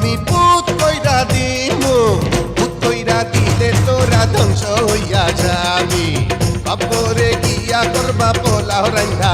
আমি পুত কইরা দিমু, পুত কইরা দিলে তোরা ধ্বংস হইয়া যাবি। বাপরে গিয়া করবা পোলাও রান্ধা